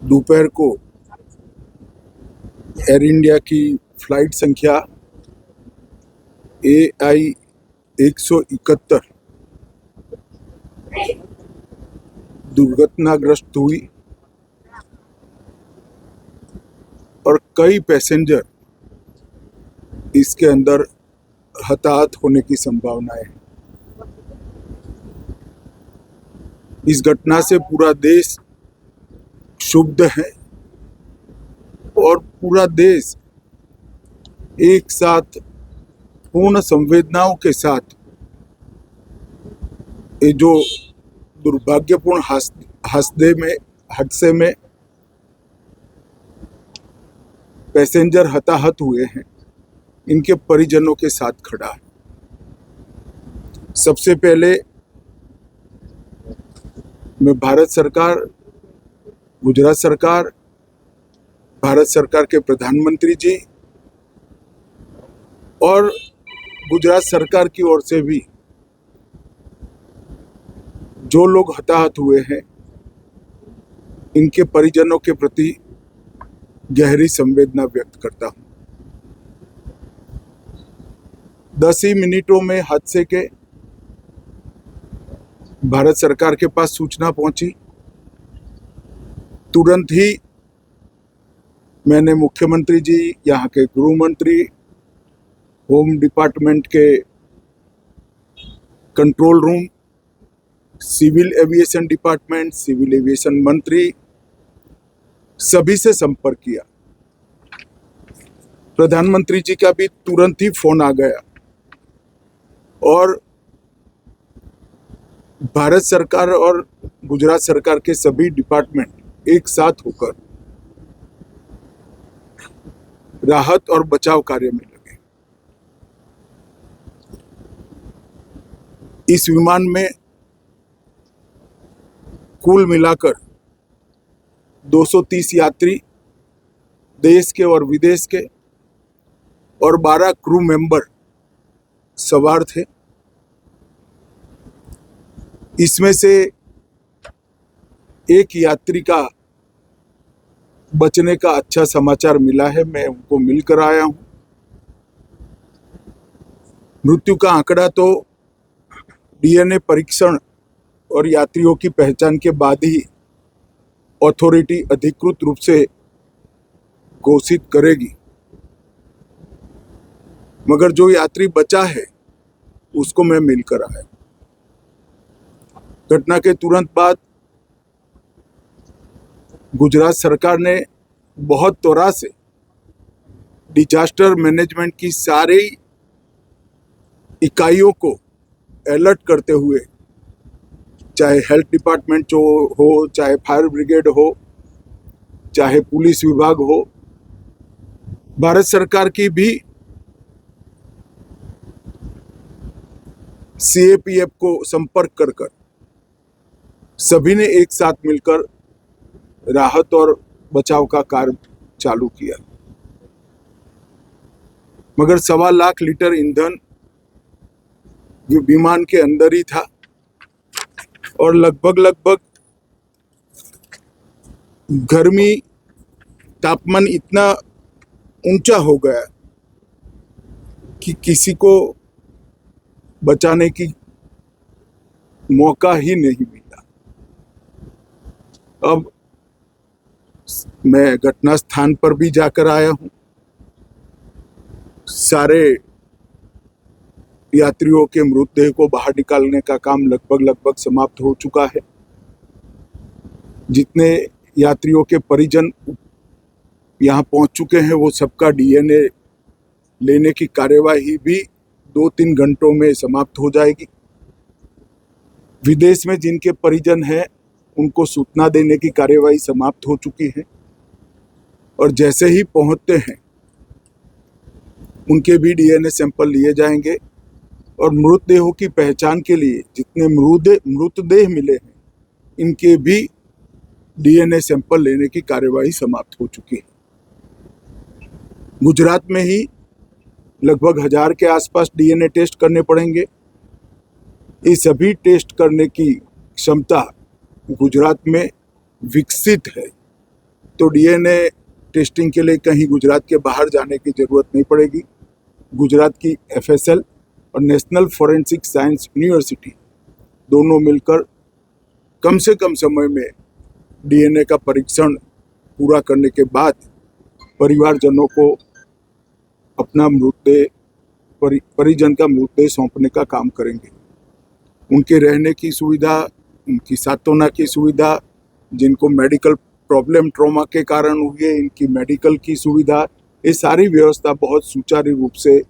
दोपहर को air India की फ्लाइट संख्या AI 171 दुर्घटनाग्रस्त हुई और कई पैसेंजर इसके अंदर हताहत होने की संभावना है। इस घटना से पूरा देश क्षुब्ध है और पूरा देश एक साथ पूर्ण संवेदनाओं के साथ ये जो दुर्भाग्यपूर्ण हादसे में पैसेंजर हताहत हुए हैं, इनके परिजनों के साथ खड़ा है। सबसे पहले मैं भारत सरकार, गुजरात सरकार, भारत सरकार के प्रधानमंत्री जी और गुजरात सरकार की ओर से भी जो लोग हताहत हुए हैं, इनके परिजनों के प्रति गहरी संवेदना व्यक्त करता हूं। 10 ही मिनटों में हादसे के भारत सरकार के पास सूचना पहुंची। तुरंत ही मैंने मुख्यमंत्री जी, यहाँ के गृह मंत्री, होम डिपार्टमेंट के control room, civil aviation department, civil aviation मंत्री, सभी से संपर्क किया। प्रधानमंत्री जी का भी तुरंत ही फोन आ गया और भारत सरकार और गुजरात सरकार के सभी डिपार्टमेंट एक साथ होकर राहत और बचाव कार्य में लगे। इस विमान में कुल मिलाकर 230 यात्री देश के और विदेश के और 12 क्रू मेंबर सवार थे। इसमें से एक यात्री का बचने का अच्छा समाचार मिला है, मैं उनको मिलकर आया हूं। मृत्यु का आंकड़ा तो DNA परीक्षण और यात्रियों की पहचान के बाद ही अथॉरिटी अधिकृत रूप से घोषित करेगी, मगर जो यात्री बचा है उसको मैं मिलकर आया। घटना के तुरंत बाद गुजरात सरकार ने बहुत त्वरा से डिजास्टर मैनेजमेंट की सारी इकाइयों को अलर्ट करते हुए, चाहे हेल्थ डिपार्टमेंट जो हो, चाहे फायर ब्रिगेड हो, चाहे पुलिस विभाग हो, भारत सरकार की भी CAPF को संपर्क कर सभी ने एक साथ मिलकर राहत और बचाव का कार्य चालू किया। मगर 1.25 लाख लीटर ईंधन विमान के अंदर ही था और लगभग गर्मी, तापमान इतना ऊंचा हो गया कि किसी को बचाने की मौका ही नहीं मिला। अब मैं घटना स्थान पर भी जाकर आया हूं। सारे यात्रियों के मृतदेह को बाहर निकालने का काम लगभग समाप्त हो चुका है। जितने यात्रियों के परिजन यहाँ पहुंच चुके हैं, वो सबका DNA लेने की कार्यवाही भी 2-3 घंटों में समाप्त हो जाएगी। विदेश में जिनके परिजन हैं, उनको सूचना देने की कार्यवाही समाप्त हो चुकी है और जैसे ही पहुंचते हैं उनके भी DNA सैंपल लिए जाएंगे और मृतदेहों की पहचान के लिए जितने मृतदेह मिले हैं, इनके भी DNA सैंपल लेने की कार्यवाही समाप्त हो चुकी है। गुजरात में ही लगभग 1000 के आसपास DNA टेस्ट करने पड़ेंगे। ये सभी टेस्ट करने की क्षमता गुजरात में विकसित है। तो डीएनए टेस्टिंग के लिए कहीं गुजरात के बाहर जाने की ज़रूरत नहीं पड़ेगी। गुजरात की एफएसएल और नेशनल फॉरेंसिक साइंस यूनिवर्सिटी दोनों मिलकर कम से कम समय में डीएनए का परीक्षण पूरा करने के बाद परिवारजनों को अपना मृतदेह परिजन का मृतदेह सौंपने का काम करेंगे। उनके रहने की सुविधा, उनकी सांत्वना की सुविधा, जिनको मेडिकल प्रॉब्लम ट्रॉमा के कारण हुई है, इनकी मेडिकल की सुविधा, ये सारी व्यवस्था बहुत सुचारू रूप से